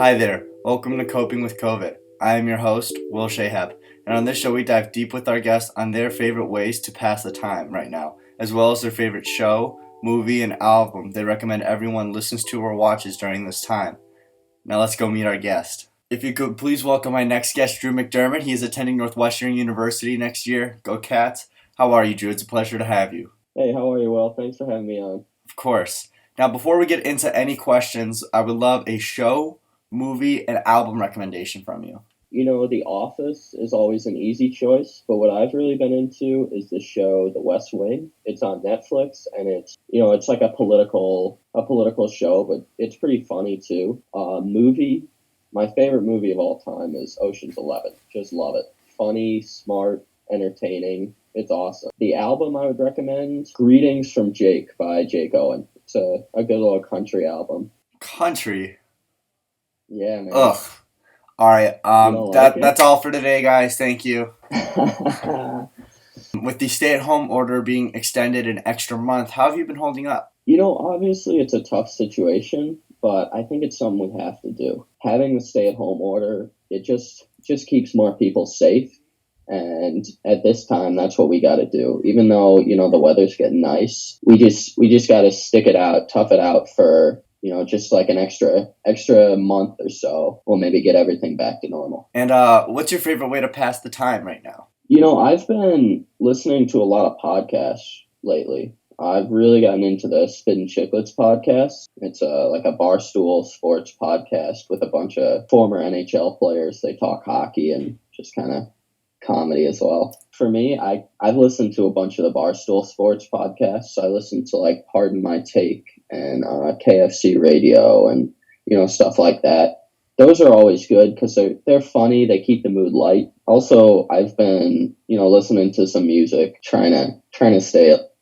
Hi there, welcome to Coping with COVID. I am your host, Will Chehab, and on this show we dive deep with our guests on their favorite ways to pass the time right now, as well as their favorite show, movie, and album they recommend everyone listens to or watches during this time. Now let's go meet our guest. If you could please welcome my next guest, Drew McDermott. He is attending Northwestern University next year. Go Cats! How are you, Drew? It's a pleasure to have you. Hey, how are you, Will? Thanks for having me on. Of course. Now, before we get into any questions, I would love a show, movie, and album recommendation from you. You know, The Office is always an easy choice, but what I've really been into is the show The West Wing. It's on Netflix, and it's like a political show, but it's pretty funny too. Movie, my favorite movie of all time is Ocean's 11. Just love it. Funny, smart, entertaining. It's awesome. The album I would recommend, Greetings from Jake by Jake Owen. It's a good little country album. Country? Yeah, man. Ugh. All right. That's all for today, guys. Thank you. With the stay-at-home order being extended an extra month, how have you been holding up? You know, obviously it's a tough situation, but I think it's something we have to do. Having the stay-at-home order, it just keeps more people safe. And at this time, that's what we got to do. Even though, you know, the weather's getting nice, we just got to stick it out, tough it out for, you know, just like an extra month or so. We'll maybe get everything back to normal. And what's your favorite way to pass the time right now? You know, I've been listening to a lot of podcasts lately. I've really gotten into the Spittin' Chicklets podcast. It's like a Barstool sports podcast with a bunch of former NHL players. They talk hockey and just kind of comedy as well. For me, I've listened to a bunch of the Barstool sports podcasts. I listened to like Pardon My Take and KFC Radio and, you know, stuff like that. Those are always good because they're funny. They keep the mood light. Also, I've been, you know, listening to some music, trying to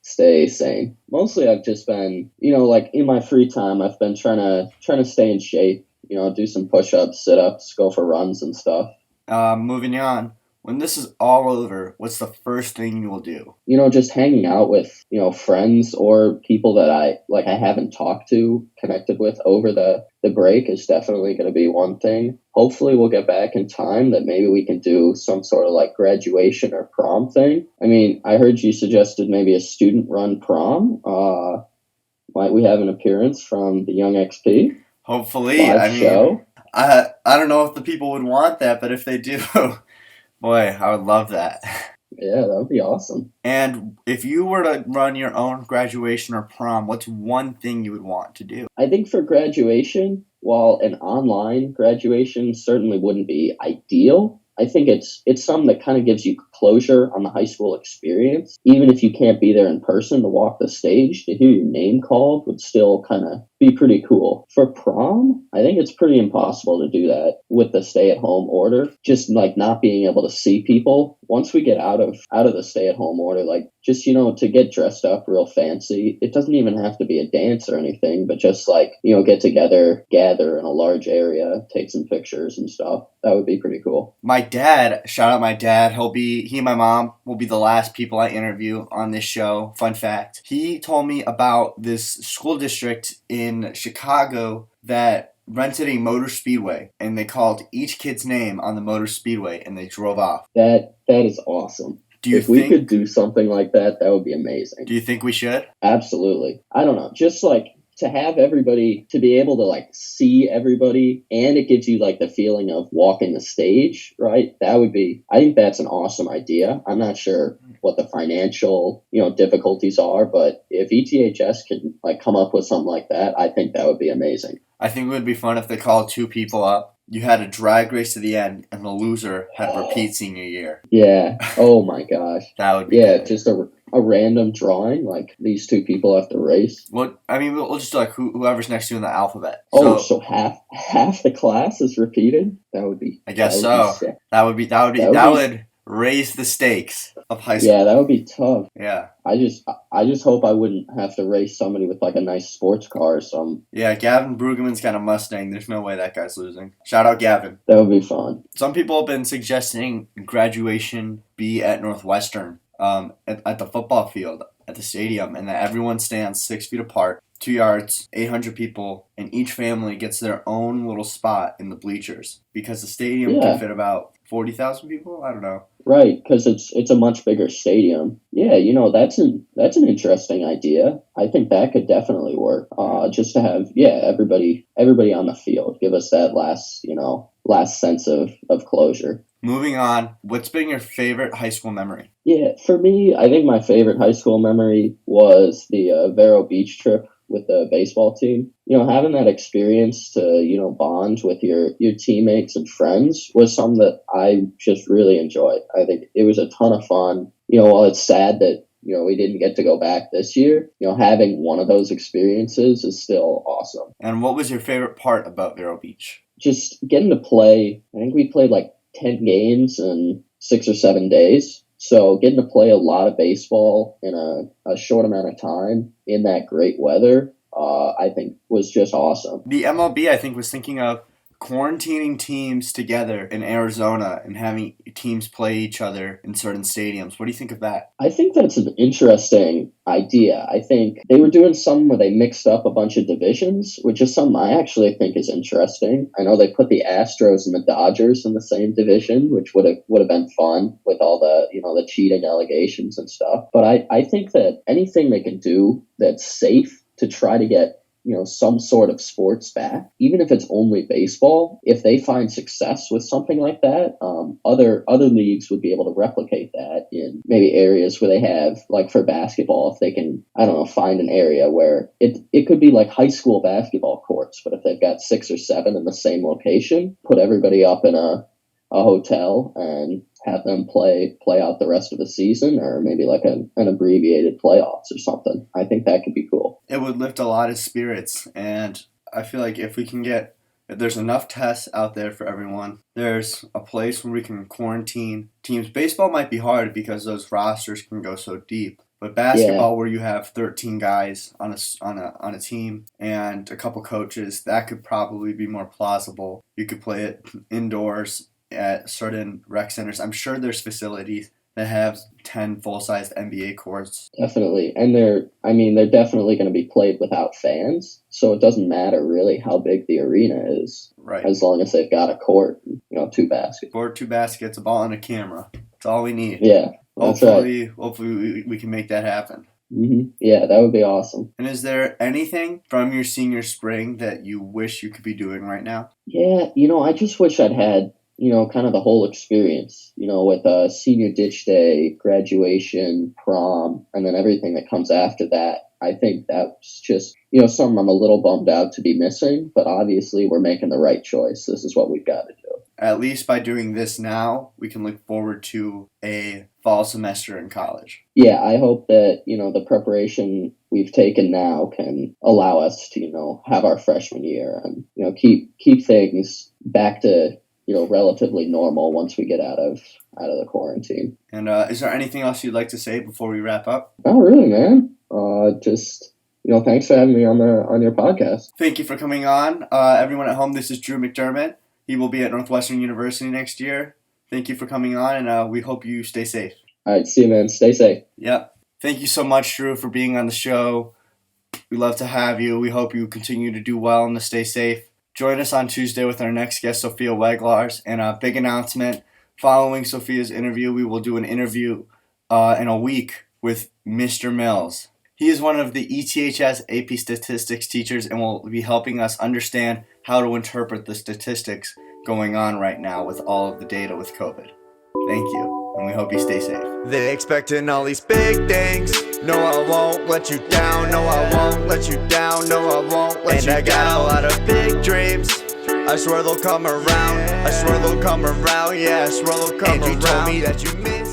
stay sane. Mostly I've just been, you know, like in my free time, I've been trying to stay in shape, you know, do some push-ups, sit-ups, go for runs and stuff. Moving on. When this is all over, what's the first thing you will do? You know, just hanging out with, you know, friends or people that I haven't talked to, connected with over the break is definitely going to be one thing. Hopefully we'll get back in time that maybe we can do some sort of like graduation or prom thing. I mean, I heard you suggested maybe a student-run prom. Might we have an appearance from the Young XP? Hopefully. Show? I don't know if the people would want that, but if they do... Boy, I would love that. Yeah, that would be awesome. And if you were to run your own graduation or prom, what's one thing you would want to do? I think for graduation, while an online graduation certainly wouldn't be ideal, I think it's something that kind of gives you closure on the high school experience. Even if you can't be there in person to walk the stage, to hear your name called would still kind of be pretty cool. For prom, I think it's pretty impossible to do that with the stay-at-home order. Just like not being able to see people. Once we get out of the stay-at-home order, like just, you know, to get dressed up real fancy. It doesn't even have to be a dance or anything, but just like, you know, get together, gather in a large area, take some pictures and stuff. That would be pretty cool. My dad, shout out my dad, he and my mom will be the last people I interview on this show. Fun fact. He told me about this school district in Chicago that rented a motor speedway, and they called each kid's name on the motor speedway, and they drove off. That is awesome. If we could do something like that, that would be amazing. Do you think we should? Absolutely. I don't know. Just like to have everybody, to be able to like see everybody, and it gives you like the feeling of walking the stage, right? I think that's an awesome idea. I'm not sure what the financial, you know, difficulties are, but if ETHS could like come up with something like that, I think that would be amazing. I think it would be fun if they called two people up. You had a drag race to the end, and the loser had repeat senior year. Yeah. Oh my gosh. That would be good. Just a random drawing, like these two people have to race. Well, I mean, we'll just do like whoever's next to you in the alphabet. So half the class is repeated? That would be. I guess so. That would raise the stakes of high school. Yeah, that would be tough. Yeah. I just hope I wouldn't have to race somebody with like a nice sports car or something. Yeah, Gavin Brueggemann's got a Mustang. There's no way that guy's losing. Shout out Gavin. That would be fun. Some people have been suggesting graduation be at Northwestern, at the football field. at the stadium, and that everyone stands 6 feet apart, 2 yards, 800 people, and each family gets their own little spot in the bleachers because the stadium can fit about 40,000 people. I don't know. Right, because it's a much bigger stadium. Yeah, that's an interesting idea. I think that could definitely work. Just to have everybody on the field, give us that last sense of closure. Moving on, what's been your favorite high school memory? Yeah, for me, I think my favorite high school memory was the Vero Beach trip with the baseball team. Having that experience to, bond with your teammates and friends was something that I just really enjoyed. I think it was a ton of fun. While it's sad that, we didn't get to go back this year, having one of those experiences is still awesome. And what was your favorite part about Vero Beach? Just getting to play. I think we played like 10 games in 6 or 7 days. So getting to play a lot of baseball in a short amount of time in that great weather, I think was just awesome. The MLB, I think, was thinking of quarantining teams together in Arizona and having teams play each other in certain stadiums. What do you think of that? I think that's an interesting idea. I think they were doing something where they mixed up a bunch of divisions, which is something I actually think is interesting. I know they put the Astros and the Dodgers in the same division, which would have been fun with all the the cheating allegations and stuff. But I think that anything they can do that's safe to try to get some sort of sports back, even if it's only baseball, if they find success with something like that, other leagues would be able to replicate that in maybe areas where they have, like for basketball, if they can, I don't know, find an area where it could be like high school basketball courts, but if they've got 6 or 7 in the same location, put everybody up in a hotel and have them play out the rest of the season, or maybe like an abbreviated playoffs or something. I think that could be cool. It would lift a lot of spirits, and I feel like if there's enough tests out there for everyone, there's a place where we can quarantine teams. Baseball might be hard because those rosters can go so deep. But basketball, where you have 13 guys on a team and a couple coaches, that could probably be more plausible. You could play it indoors at certain rec centers. I'm sure there's facilities that have 10 full-sized NBA courts. Definitely. And they're definitely going to be played without fans. So it doesn't matter really how big the arena is. Right. As long as they've got a court, 2 baskets. Court, 2 baskets, a ball, and a camera. That's all we need. Yeah. Hopefully we can make that happen. Mm-hmm. Yeah, that would be awesome. And is there anything from your senior spring that you wish you could be doing right now? Yeah, I just wish I'd had kind of the whole experience, with senior ditch day, graduation, prom, and then everything that comes after that. I think that's just, something I'm a little bummed out to be missing, but obviously we're making the right choice. This is what we've got to do. At least by doing this now, we can look forward to a fall semester in college. Yeah, I hope that, the preparation we've taken now can allow us to, have our freshman year and, keep things back to relatively normal once we get out of the quarantine. And is there anything else you'd like to say before we wrap up? Not really, man. Just thanks for having me on your podcast. Thank you for coming on, everyone at home. This is Drew McDermott. He will be at Northwestern University next year. Thank you for coming on, and we hope you stay safe. All right, see you, man. Stay safe. Yep. Thank you so much, Drew, for being on the show. We love to have you. We hope you continue to do well and to stay safe. Join us on Tuesday with our next guest, Sophia Weglarz. And a big announcement, following Sophia's interview, we will do an interview in a week with Mr. Mills. He is one of the ETHS AP statistics teachers and will be helping us understand how to interpret the statistics going on right now with all of the data with COVID. Thank you, and we hope you stay safe. They expecting all these big things. No, I won't let you down. No, I won't let you down. No, I won't let you down. And I got a lot of big dreams. I swear they'll come around. I swear they'll come around. Yeah, I swear they'll come around. And you told me that you miss